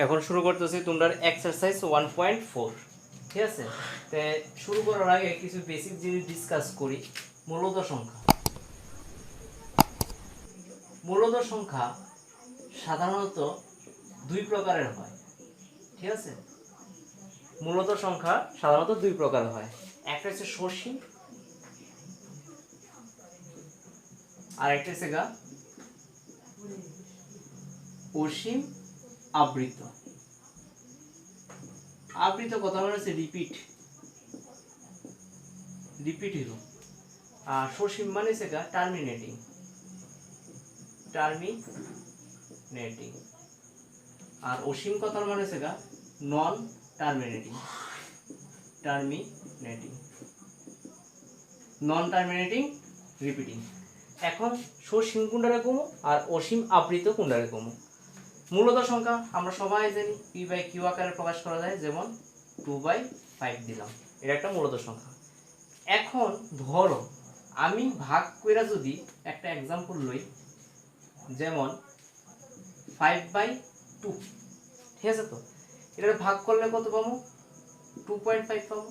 এখন শুরু করতেছি তোমরা এক্সারসাইজ 1.4। ঠিক আছে, তো শুরু করার আগে কিছু বেসিক জিনিস ডিসকাস করি। মূলত সংখ্যা, মূলত সংখ্যা সাধারণত দুই প্রকারের হয়। ঠিক আছে, মূলত সংখ্যা সাধারণত দুই প্রকার হয়। একটা হচ্ছে সসীম আর একটা হচ্ছে অসীম আবৃত। আবৃত কথা মানে হচ্ছে রিপিট, রিপিট হইল। আর সসীম মানে হচ্ছে টার্মিনেটিং, টার্মিনেটিং। আর অসীম কথার মানে হচ্ছে নন টার্মিনেটিং, টার্মিনেটিং, নন টার্মিনেটিং, রিপিটিং। এখন সসীম কোনটারে কমু আর অসীম আবৃত কোনটারে কমু। মূলত সংখ্যা আমরা সবাই জানি পি বাই কিউ আকারে প্রকাশ করা যায়, যেমন 2/5 দিলাম, এটা একটা মূলত সংখ্যা। এখন ধরো আমি ভাগ কইরা যদি একটা एग्जांपल লই, যেমন 5/2। ঠিক আছে, তো এটা ভাগ করলে কত পাবো? 2.5 পাবো।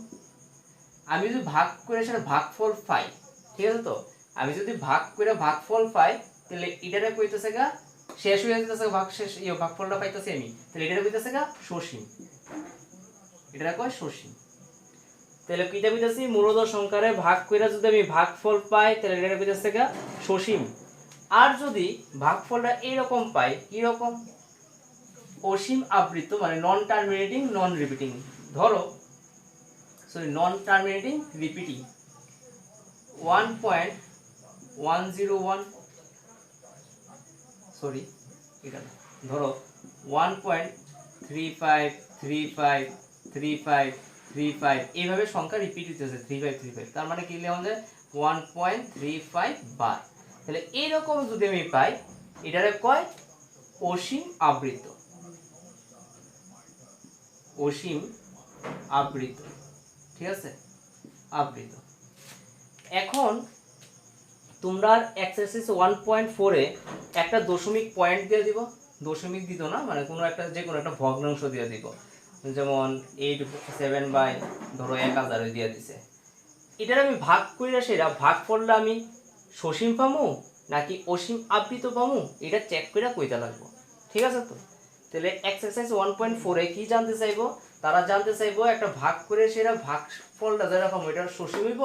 আমি যদি ভাগ করে সেটা ভাগফল পাই, ঠিক আছে, তো আমি যদি ভাগ করে ভাগফল পাই তাহলে এটারে কইতেছে শেষ হয়ে যেতেছে, ভাগ শেষ ভাগফলটা পাইতেছি আমি, তাহলে এটারে কইতেছে সসীম, এটারে কয় সসীম। তাহলে কিটা কইতাছি মূলত সংখ্যারে ভাগ কইরা যদি আমি ভাগফল পাই তাহলে এটারে কইতাছে সসীম। আর যদি ভাগফলটা এরকম পাই, কি রকম? অসীম আবৃত, মানে নন টার্মিনেটিং, নন রিপিটিং। ধরো নন টার্মিনেটিং, রিপিটিং 1.101, সরি এটা না, ধরো 1.35353535 এইভাবে সংখ্যা রিপিট হইতেছে 3535, তার মানে কি লিখা যায় 1.35 বার। তাহলে এইরকম যদি আমি পাই, এটারে কয় অসীম আবৃত, অসীম আবৃত। ঠিক আছে, আবৃত। এখন তোমরা এক্সারসাইজ 1.4 এ একটা দশমিক পয়েন্ট দিয়ে দিব, দশমিক দিত না, মানে কোনো একটা যে কোনো একটা ভগ্নাংশ দিয়ে দিব, যেমন 87 বাই ধরো 1000 দিয়ে দিছে। এটার আমি ভাগ কইরা সেটা ভাগফলটা আমি সসীম পামু নাকি অসীম আবৃত পামু, এটা চেক কইরা কইতে লাগবো। ঠিক আছে, তো তাহলে এক্সারসাইজ 1.4 এ কি জানতে চাইবো? তারা জানতে চাইবো একটা ভাগ করে সেটা ভাগফলটা যেটা পাবো এটা সসীম হইব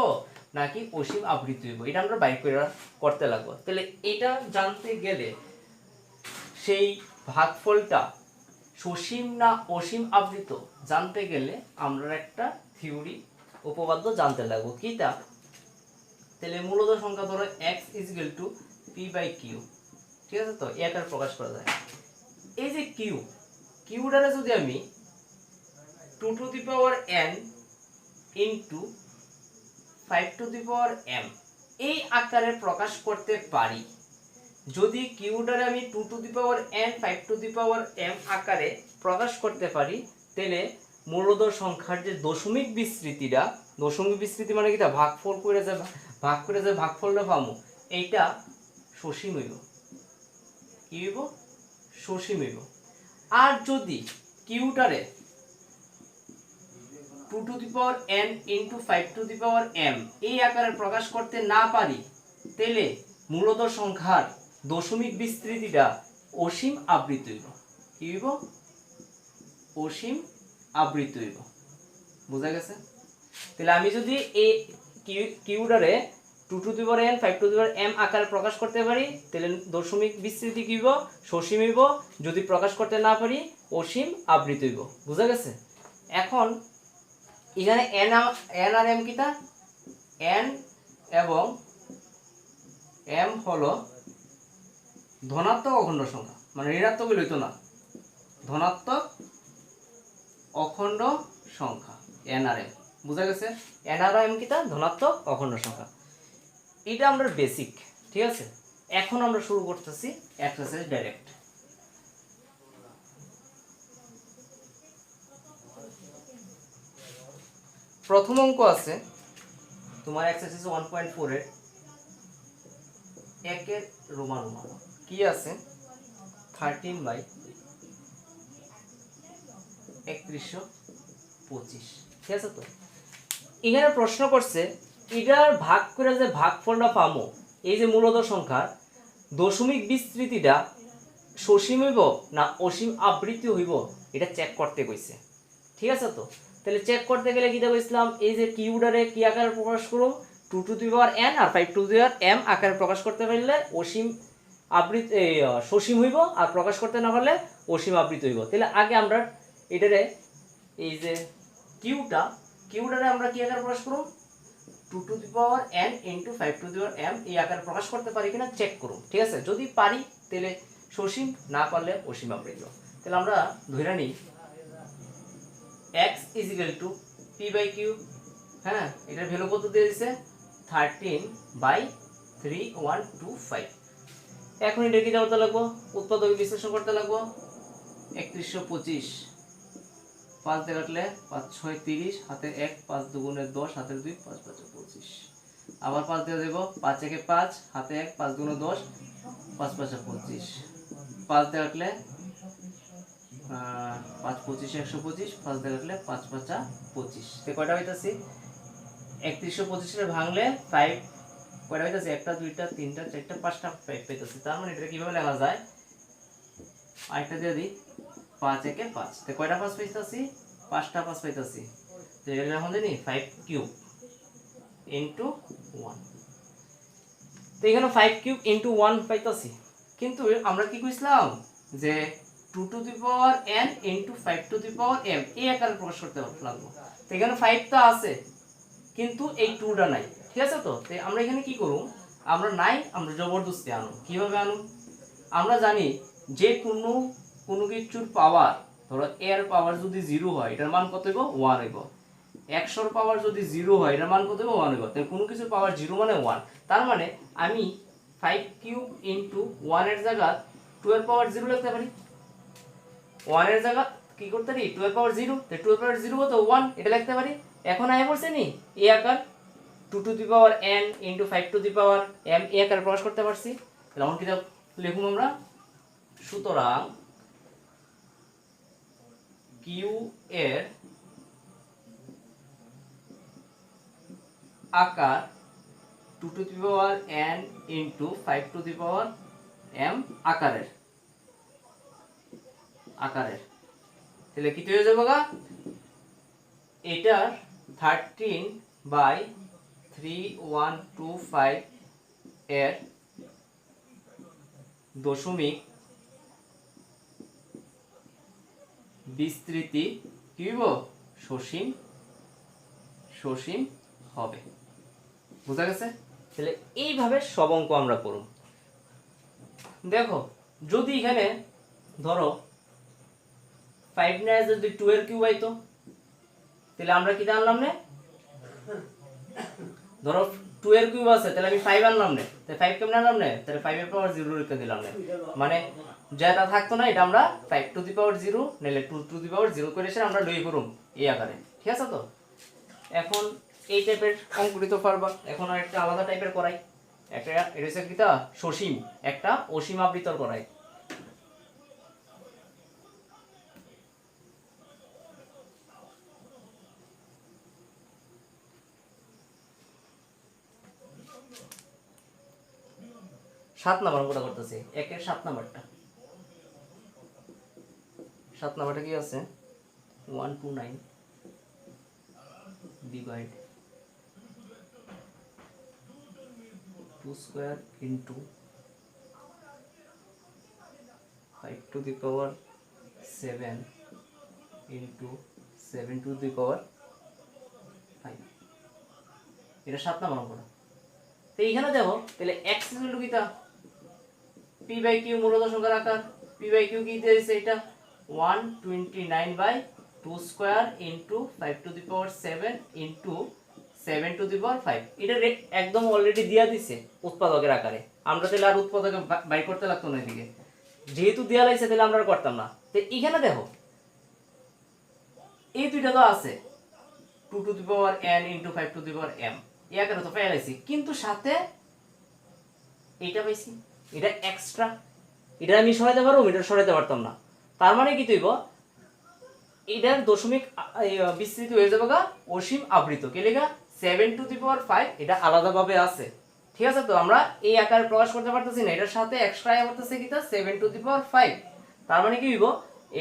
নাকি অসীম আবৃত হইব, এটা আমরা বাইর করে করতে লাগবো। তাহলে এটা জানতে গেলে সেই ভাগফলটা সসীম না অসীম আবৃত জানতে গেলে আমরা একটা থিওরি, উপপাদ্য জানতে লাগবো। কিটা? তাহলে মূলত সংখ্যা ধরো x = p/q। ঠিক আছে, তো এই আকারে প্রকাশ করা যায়। এই যে কিউ, কিউটারে যদি আমি 2n * 5m এই আকারে প্রকাশ করতে পারি, যদি কিউটারে আমি 2n 5m আকারে প্রকাশ করতে পারি, তাহলে মূলত সংখ্যার যে দশমিক বিস্তৃতিটা, দশমিক বিস্তৃতি মানে কিটা ভাগফল করে যে ভাগ করে যে ভাগফলটা পাবো, এইটা সসীম হইব। কি হইব? সসীম হইব। আর যদি কিউটারে 2n * 5m এই আকারে প্রকাশ করতে না পারি, তাহলে মূলত সংখ্যার দশমিক বিস্তৃতিটা অসীম আবৃত হইব। কি হইব? অসীম আবৃত হইব। বোঝা গেছে? তাহলে আমি যদি এই কিউটারে 2n 5m আকারে প্রকাশ করতে পারি, তাহলে দশমিক বিস্তৃতি কি হইব? সসীম হইব। যদি প্রকাশ করতে না পারি, অসীম আবৃত হইব। বোঝা গেছে? এখন এখানে n আর m কিটা? n এবং m হলো ধনাত্মক অখণ্ড সংখ্যা, মানে ঋণাত্মক হইতো না, ধনাত্মক অখণ্ড সংখ্যা n আর m। বুঝা গেছে? n আর m কিটা? ধনাত্মক অখণ্ড সংখ্যা। এটা আমরা বেসিক। ঠিক আছে, এখন আমরা শুরু করতেছি এক্সারসাইজ ডাইরেক্ট। প্রথম অঙ্ক আছে তোমার এক্সারসাইজ 1.4 এর 1 এর রোমান মান কি আছে? 13/, 3125, ঠিক আছে? তো এখানে প্রশ্ন করছে এটার ভাগ করে যে ভাগফলটা পাবো, এই যে মূলত সংখ্যার দশমিক বিস্তৃতিটা সসীম হইব না অসীম আবৃত্তি হইব, এটা চেক করতে কইছে, ঠিক আছে? তো তাহলে চেক করতে গেলে কি দেখলাম, এই যে কিউডারে কি আকারে প্রকাশ করুম, 2 টু দি পাওয়ার n আর 5 টু দি পাওয়ার m আকারে প্রকাশ করতে পারলে অসীম আবৃত্তি সসীম হইব, আর প্রকাশ করতে না পারলে অসীম আবৃত্তি হইব। তাহলে আগে আমরা এটারে এই যে কিউডারে আমরা কি আকারে প্রকাশ করুম, 2 to the power n into 5 to the power m এই আকারে প্রকাশ করতে পারি কিনা চেক করুন, ঠিক আছে? যদি পারি তাহলে সসীম, না পারলে অসীম আবৃত্তি। তাহলে আমরা ধরে নিই x = p বাই q, হ্যাঁ, এটার ভ্যালু কত দিয়ে দিয়েছে 13/3125। এখন এটা কি করতে লাগবো, উৎপাদক বিশ্লেষণ করতে লাগবো। 3125 5 দিয়ে কাটলে 5 6 30, হাতে 1 5 2 10, হাতে 2 5 5 25, আবার 5 দিয়ে দেব, 5 1 5, হাতে 1 5 2 10, 5 5 25, 5 দিয়ে কাটলে 5 25 125, 5 দিয়ে কাটলে 5 5 25, তে কয়টা হইতাছে 3125 এর ভাঙলে 5 কয়টা হইতাছে, একটা দুইটা তিনটা চারটা পাঁচটা 5 পাইতাছে। তার মানে এটা কিভাবে লেখা যায়, আরেকটা দিয়ে দিই, 5 1 5, তে কয়টা 5 পাইতাছি, পাঁচটা 5 পাইতাছি। তো এটা লিখুন জানি 5 কিউব ইনটু 1, তো এখানে 5 কিউব ইনটু 1 পাইতাছি। কিন্তু আমরা কি কইছিলাম যে 2 to the power n into 5 to the power m এই আকারে প্রকাশ করতে লাগবে। তো এখানে 5 তো আছে কিন্তু এই 2টা নাই, ঠিক আছে? তো আমরা এখানে কি করব, আমরা নাই, আমরা জবরদস্তি আনো। কিভাবে আনো, আমরা জানি যে কোনো কিছুর পাওয়ার, ধরো এর পাওয়ার যদি 0 হয় এটার মান কত হইব, 1 হইব। 100 এর পাওয়ার যদি 0 হয় এটার মান কত হইব, 1 হইব। তাহলে কোনো কিছুর পাওয়ার 0 মানে 1। তার মানে আমি 5 কিউব ইনটু 1 এর জায়গা 2 এর পাওয়ার 0 লিখতে পারি। 1 এর জায়গা কি করতে পারি, 2 এর পাওয়ার 0, তাই 2 এর পাওয়ার 0 কত, 1, এটা লিখতে পারি। এখন আয় পড়ছে নি এই আকার 2 to the power n into 5 to the power m এই আকারে প্রকাশ করতে পারছি। তাহলে এখন কি লিখুম আমরা, সুতরাং q এর আকার 2 to the power n into 5 to the power m আকারের তাহলে কি হয়ে যাবে গা, এটার 13/3125 এর দশমিক বিস্তৃতি কি হইব, সসীম হবে। বুঝা গেছে? তাহলে এইভাবে সব অঙ্ক আমরা করব। দেখো যদি এখানে ধরো 5 না যদি 2 এর কিউব আইতো, তাহলে আমরা কি জানলাম না, ধরো 2 এর কিউব আছে তাহলে আমি 5 আনলাম না, তাহলে 5 কেমনে আনলাম না, তাহলে 5 এর পাওয়ার 0 লিখে দিলাম না, মানে যেটা থাকতো না এটা আমরা 5 টু দি পাওয়ার 0 নাইলে 2 টু দি পাওয়ার 0 করে এসে আমরা লই করুম এই আকারে, ঠিক আছে? তো এখন এই টাইপের অঙ্কটি তো পারবা। এখন আর একটা আলাদা টাইপের করাই, একটা এটা হচ্ছে কিটা সসীম, একটা অসীম আবৃত্তর করাই। সাত নাম্বার অঙ্কটা করতেছি, একের 7 নাম্বারটা। 7 নাম্বারটা কি আছে, 129 divide 2 square into 5 to the power 7 into 7 to the power 5, এটা 7 নাম্বার অঙ্কটা। তো এইখানে দেখো তাহলে x ইকুয়াল টু কিটা, p বাই q মূলত সংখ্যার আকার, p বাই q কি দিয়েছে, এটা 129/2 square into 5 to the power 7 into 7 to the power 5, এটা একদম অলরেডি দিয়া দিছে উৎপাদকের আকারে। আমরা তাহলে আর উৎপাদকে বাই করতে লাগতো না, এদিকে যেহেতু দেয়া লাইছে তাহলে আমরা আর করতাম না। তো এখানে দেখো এই দুইটা তো আছে 2 to the power n into 5 to the power m এই আকারে তো পেয়ে লাইছি, কিন্তু সাথে এইটা পাইছি, এটা এক্সট্রা, এটা আমি সরাইতে পারবো, এটা সরাইতে পারতাম না। তার মানে কি তৈব এটার দশমিক বিস্তৃতি হয়ে যাবে গা অসীম আবৃত কে লেখা 7⁵ এটা আলাদাভাবে আছে, ঠিক আছে। তো আমরা এই আকারে প্রকাশ করতে পারতেছি না, এটার সাথে এক্সট্রা করতেছে কি তা 7⁵, তার মানে কি হইব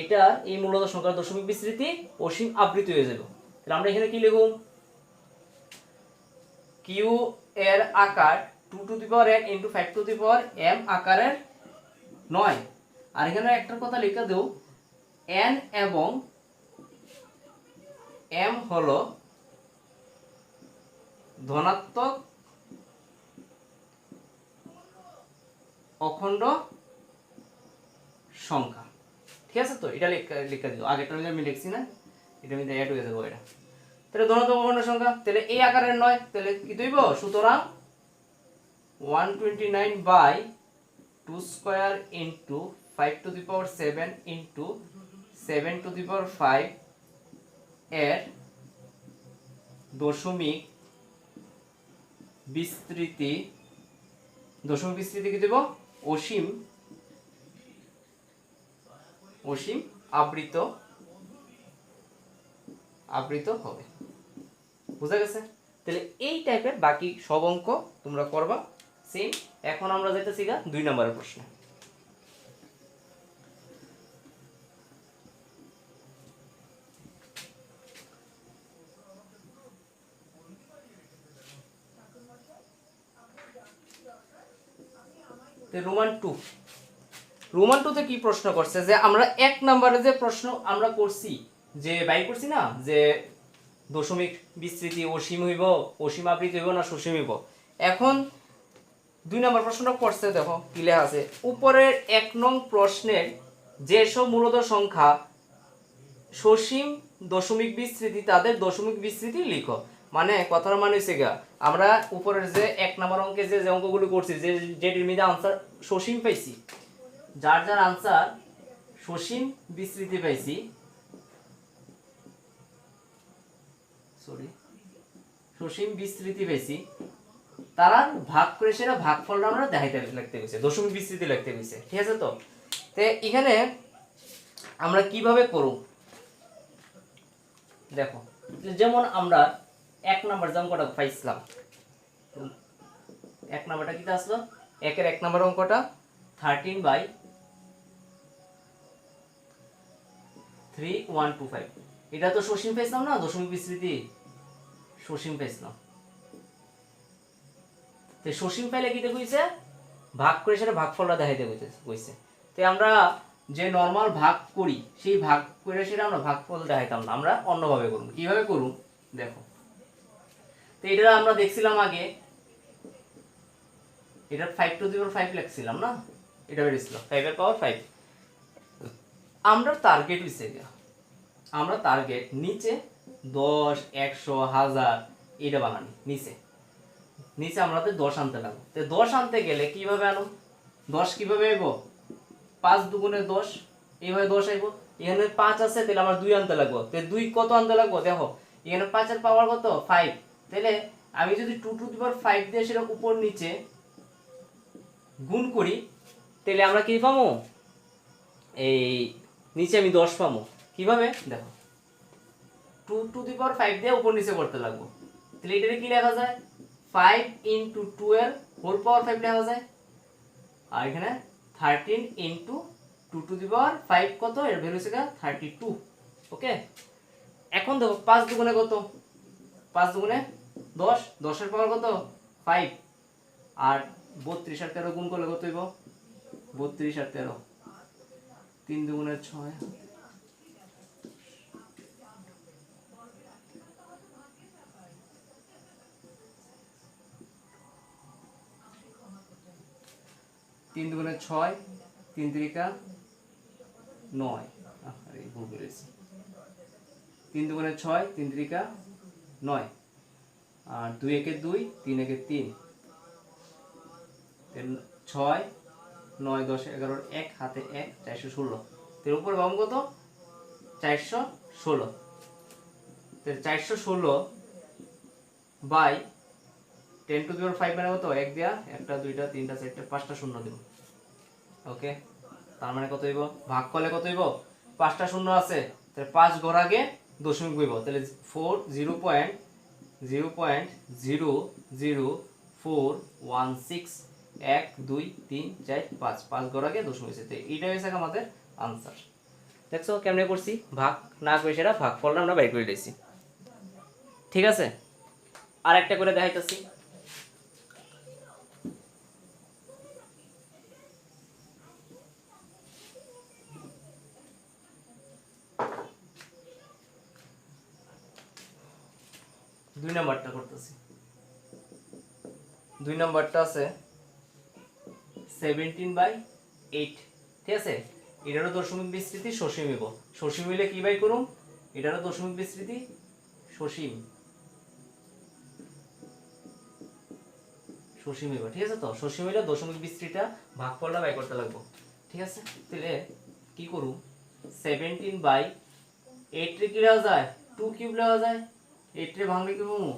এটা এই মূলত সংখ্যার দশমিক বিস্তৃতি অসীম আবৃত হয়ে যাবে। তাহলে আমরা এখানে কি লিখব, কিউ এর আকার 2n × 5m আকারের 9, আর এখানে একটা কথা লিখে দেও n এবং m হলো ধনাত্মক অখণ্ড সংখ্যা, ঠিক আছে। তো এটা লিখে দিও, আগেরটা আমি লিখছি না, এটা আমি অ্যাড হয়ে যাবো এটা। তাহলে ধনাত্মক অখণ্ড সংখ্যা, তাহলে এই আকারের 9, তাহলে কি হইব, সুতরাং 129/2² × 5⁷ × 7⁵ এর দশমিক বিস্তৃতি কি দেব, অসীম আবৃত হবে, বুঝা গেছে। তাহলে এই টাইপের বাকি সব অঙ্ক তোমরা করবা সেম। এখন আমরা যাইতেছি গা 2 নম্বরের প্রশ্ন। রোমান 2 তে কি প্রশ্ন করছে, যে আমরা 1 নম্বরে যে প্রশ্ন আমরা করছি, যে বাই করছি না, যে দশমিক বিস্তৃতি অসীম হইব, অসীম আবৃত হইব না সসীম হইব। এখন 2 নম্বর প্রশ্নটা করছে, দেখো কি লেখা আছে, উপরের 1 নং প্রশ্নের যেসব মূলত সংখ্যা সসীম দশমিক বিস্তৃতি তাদের দশমিক বিস্তৃতি লিখো। মানে কথার মানে হইছে গা, আমরা উপরের যে 1 নম্বর অঙ্কে যে অঙ্কগুলো করছি, যে যেটির মধ্যে আনসার সসীম পাইছি, যার আনসার সসীম বিস্তৃতি পাইছি, সসীম বিস্তৃতি পাইছি, তারা ভাগ করে সেটা ভাগফলটা আমরা দেখাইতে লিখতে হইছে, দশমিক বিস্তৃতি লিখতে হইছে, ঠিক আছে। তো এখানে আমরা কিভাবে করব, দেখো যেমন আমরা 1 নাম্বার যে অঙ্কটা পাইছিলাম, 1 নাম্বারটা কি আসলো, 1 এর 1 নাম্বার অঙ্কটা 13/3125, এটা তো সসীম পাইছিলাম না, দশমিক বিস্তৃতি সসীম পাইছিলাম। তো সসীম পাইলে কি দেখইছে, ভাগ করে সেটা ভাগফলটা দেখাইতে কইছে। তো আমরা যে নরমাল ভাগ করি, সেই ভাগ করে সেটা আমরা ভাগফল দেখাইতাম না, আমরা অন্যভাবে করব। কিভাবে করব দেখো, তো এটা আমরা দেখছিলাম আগে, এটা 5⁵ লিখছিলাম না, এটা বেরিয়েছিল 5⁵। আমরা টার্গেট হইছে, আমরা টার্গেট নিচে 10, 100, 1000 এটা বানানি, নিচে আমাদের 10 আনতে লাগবে। তো 10 আনতে গেলে কিভাবে আনো, 10 কিভাবে আইব, 5 দুগুণে 10, এইভাবে 10 আইব। এখানে 5 আছে, তাহলে আমার 2 আনতে লাগবে। তো 2 কত আনতে লাগবে, দেখো এখানে 5 এর পাওয়ার কত, 5। তাহলে আমি যদি 2⁵ দিয়ে সেটা উপর নিচে গুণ করি, তাহলে আমরা কি পাবো, এই নিচে আমি 10 পাবো। কিভাবে দেখো, 2⁵ দিয়ে উপর নিচে করতে লাগবো, তাহলে এটাকে কি লেখা যায়, 5 × 2^5 লেখা যায়। আর এখানে 13 × 2⁵ কত, এর ভ্যালু হচ্ছে 32। ওকে, এখন দেখো 5 দুগুণে কত, 5 দুগুণে 10, 10 এর পাওয়ার কত 5, আর 32 আর 13 গুণ করলে কত হইব, 32 আর 13, 3 দুগুণে 6, 3 দুগুণে 6, 3 3 9, আরে ভুল করেছি, 3 দুগুণে 6, 3 3 9, আর 2 1 2, 3 1 3, 6 9 10 11 1 হাতে 1, 416। এর উপর বাম কত, 416। 416 বাই 10⁵ মানে কত, 1 দিয়া 1 2 3 4 5টা শূন্য দেব। ওকে, তার মানে কত হইব, ভাগ করলে কত হইব, 5টা শূন্য আছে, তাহলে 5 ঘর আগে দশমিক বইব, তাহলে 0.00416 1 2 3 4 5 5 ঘর আগে দশমিক হয়েছে। তো এইটা হয়েছে আমাদের আনসার। দেখছো কেমনে করছি, ভাগ না করে সেটা ভাগফলটা আমরা বের করে দিয়েছি। ঠিক আছে, আর একটা করে দেখাইতেছি। দুই নাম্বারটা করতেছি। দুই নাম্বারটা আছে 17/8। ঠিক আছে, এটারও দশমিক বিস্তৃতি সসীম হইব। সসীম হইলে কি বাই করুম, এটারও দশমিক বিস্তৃতি সসীম সসীম হইব। ঠিক আছে, তো সসীম হইলে দশমিক বিস্তৃতিটা ভাগফলটা বাই করতে লাগবো। ঠিক আছে, তাহলে কি করুম, 17/8 রে কি লেওয়া যায়, 2 কিউব লেওয়া যায়। 8 রে ভাঙলে কি হবো,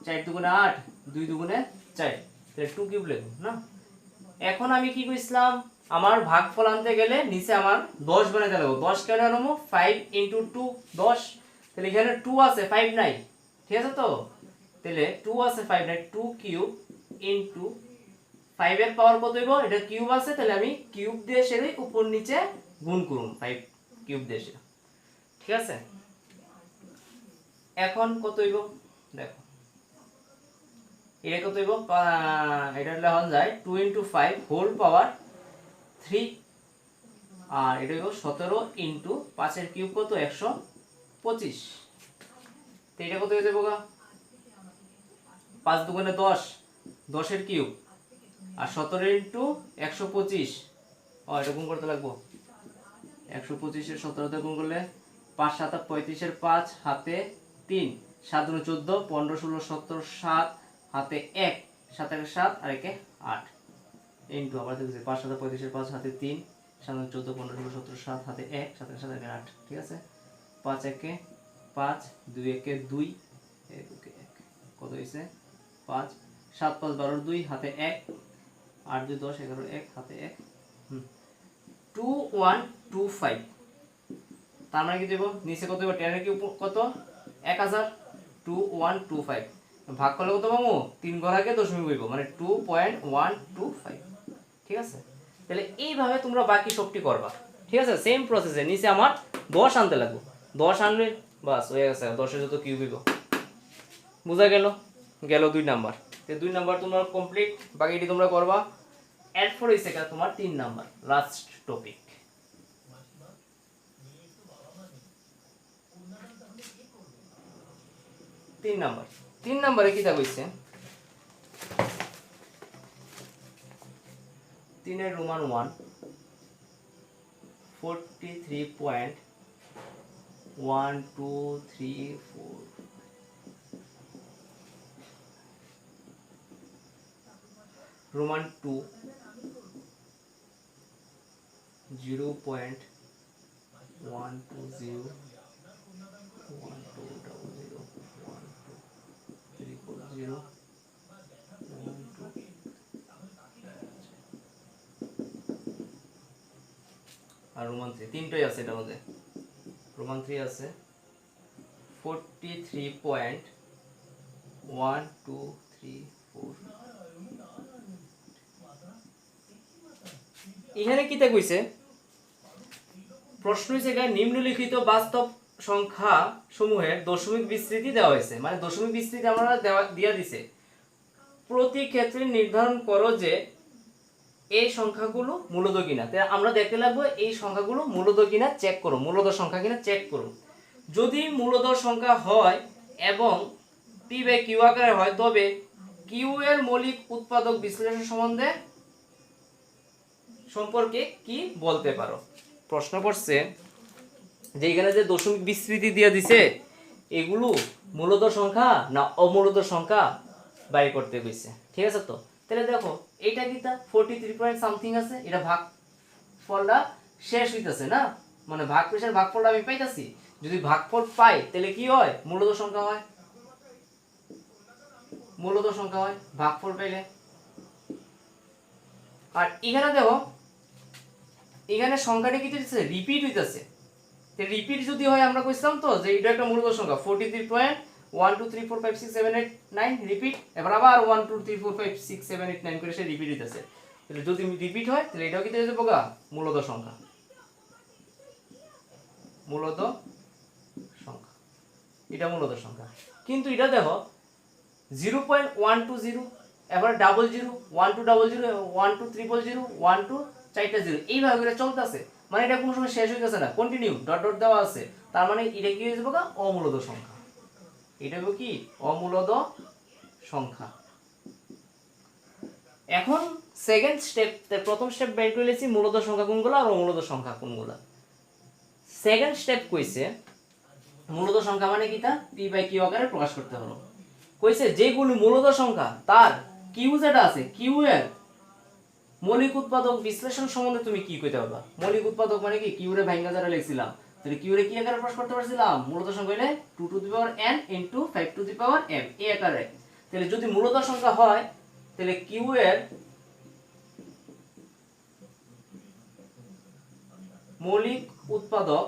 4 দুগুণে 8 2 দুগুণে 4, তাহলে 2 কিউব লিখব না। এখন আমি কি কইছিলাম, আমার ভাগফল আনতে গেলে নিচে আমার 10 বানাইতে লাগবে। 10 কেন আনবো, 5 × 2 10, তাহলে এখানে 2 আছে 5 নাই। ঠিক আছে, তো তাহলে 2 আছে 5 নাই, 2 কিউব ইনটু 5 এর পাওয়ার কত হইব, এটা কিউব আছে, তাহলে আমি কিউব দিয়ে সেরে উপর নিচে গুণ করুন 5 কিউব দিয়ে সেরে। ঠিক আছে, এখন কত হইব দেখো, এটা কত হইব, এটা লেখা যায় 2 × 5 হোল পাওয়ার 3, আর এটা হইব 17 × 5 এর কিউব কত 125। তো এটা কত হয়ে যাবে, 5 দুগুণে 10 10 এর কিউব, আর 17 × 125, এটা গুণ করতে লাগবো। 125 এর 17 তে গুণ করলে 5 7 35 এর 5 হাতে 3 7 × 14 15 16 17 7 হাতে 1 7 এর 7 আর 1 8 ইনটু আবার দেখছি 5 7 35 এর 5 হাতে 3 7 14 15 16 17 7 হাতে 1 7 এর 7 8। ঠিক আছে, 5 1 5 2 1 2 1 1 কত হইছে 5 7 5 12 2 হাতে 1 8 2 10 11 1 হাতে 1 2125। তার মানে কি দেব, নিচে কত দেব, 10 এর কি কত 1000, 2125 ভাগ করলে কত পাবো, 3 ঘর আগে দশমিক বইব, মানে 2.125। ঠিক আছে, তাহলে এইভাবে তোমরা বাকি সবটি করবা। ঠিক আছে, সেম প্রসেসে নিচে আমার 10 আনতে লাগবে, 10 আনলে বাস হয়ে গেছে, 10 এর যত কিউব হইব। বুঝা গেল, গেল 2 নাম্বার। তো 2 নাম্বার তোমরা কমপ্লিট, বাকিটি তোমরা করবা। এরপর হইছে তোমার 3 নাম্বার লাস্ট টপিক। 3 নাম্বারে কি তা কইছে, 3 এর রোমান 1 43.1234, রোমান 2 0.120 1200 1234 আর রোমান 3 তিনটাই আছে এটার মধ্যে। রোমান 3 আছে 43.1234। এখানে কি তা কইছে, প্রশ্ন হইছে নিম্নলিখিত বাস্তব সংখ্যা সমূহের দশমিক বিস্তৃতি দেওয়া হয়েছে, মানে দশমিক বিস্তৃতি আমরা দিয়া দিছে। প্রতি ক্ষেত্রে নির্ধারণ করো যে এই সংখ্যাগুলো মূলদ কিনা। তাই আমরা দেখতে লাগবো এই সংখ্যাগুলো মূলদ কিনা চেক করো, মূলদ সংখ্যা কিনা চেক করো। যদি মূলদ সংখ্যা হয় এবং p/q আকারে হয়, তবে q এর মৌলিক উৎপাদক বিশ্লেষণ সম্পর্কে কি বলতে পারো। প্রশ্ন করছে যে এখানে যে দশমিক বিস্তৃতি দিয়ে দিছে, এগুলো মূলদ সংখ্যা না অমূলদ সংখ্যা বাই করতে কইছে। ঠিক আছে, তো তাহলে দেখো এইটা কি তা 43 পয়েন্ট সামথিং আছে, এটা ভাগ ফলটা শেষ হইতাছে না, মানে ভাগ পেশের ভাগফলটা আমি পাইতাছি। যদি ভাগফল পাই তাহলে কি হয়, মূলদ সংখ্যা হয়, মূলদ সংখ্যা হয় ভাগফল পাইলে। আর এখানে দেখো, এখানে সংখ্যাটা কি হইতাছে, রিপিট হইতাছে। রিপিট যদি হয় আমরা কইছিলাম তো যে এটা একটা মূলদ সংখ্যা 43.1 2 3 4 5 6 7 8 9 রিপিট, এবার আবার 1 2 3 4 5 6 7 8 9 করে সে রিপিট হইতেছে। তাহলে যদি রিপিট হয় তাহলে এটাও কি হয়ে যাবে গা মূলদ সংখ্যা, মূলদ সংখ্যা, এটা মূলদ সংখ্যা। কিন্তু এটা দেখো 0.120 এবার 00 1 2 00 1 2 300 1 2 চারটা 0 এইভাবে করে চলতেছে, মানে এটা কোনো সময় শেষ হইতেছে না, কন্টিনিউ ডট ডট দেওয়া আছে, তার মানে এটা কি হয়ে যাবে গা অমূলদ সংখ্যা, এটা হবে কি অমূলদ সংখ্যা। এখন সেকেন্ড স্টেপ, প্রথম স্টেপ বের করে নিয়েছি মূলদ সংখ্যা কোনগুলো আর অমূলদ সংখ্যা কোনগুলো। সেকেন্ড স্টেপ কইছে মূলদ সংখ্যা মানে কি তা পি বাই কিউ আকারে প্রকাশ করতে হলো। কইছে যেগুলো মূলদ সংখ্যা তার কিউ যেটা আছে কিউ এর মৌলিক উৎপাদক বিশ্লেষণ সম্বন্ধে তুমি কি কইতে পারবা? মৌলিক উৎপাদক মানে কি কিউ রে ভাঙা যারা লিখছিলাম, তাহলে কিউ রে কি আকারে প্রকাশ করতে পারছিলাম মূলদ সংখ্যা হইলে 2 to the power n into 5 to the power m এই আকারে। তাহলে যদি মূলদ সংখ্যা হয় তাহলে কিউ এর মৌলিক উৎপাদক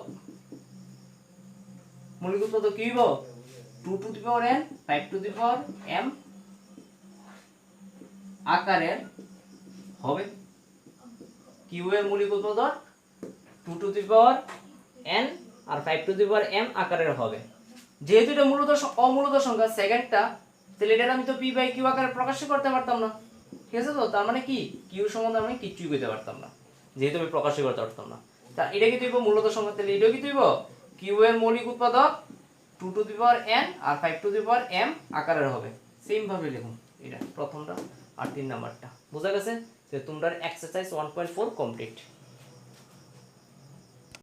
কি হইব 2 to the power n 5 to the power m আকারের হবে। কিউ এর মৌলিক উৎপাদক 2 টু দি পাওয়ার n আর 5 টু দি পাওয়ার m আকারের হবে। যেহেতু এটা মূলত অমূলদ সংখ্যা সেকেন্ডটা, তাহলে এটা আমি তো p বাই কিউ আকারে প্রকাশ করতে পারতাম না, ঠিক আছে? তো তার মানে কি কিউ সম্বন্ধে আমি কিছুই কইতে পারতাম না, যেহেতু আমি প্রকাশ করতে পারতাম না। তা এটা কি তুইব মূলদ সংখ্যা, তাহলে এটাও কি তুইব কিউ এর মৌলিক উৎপাদক 2 টু দি পাওয়ার n আর 5 টু দি পাওয়ার m আকারের হবে। সেম ভাবে লিখুন এটা প্রথমটা আর 3 নাম্বারটা, বুঝা গেছে? তো তোমরা এক্সারসাইজ 1.4 কমপ্লিট।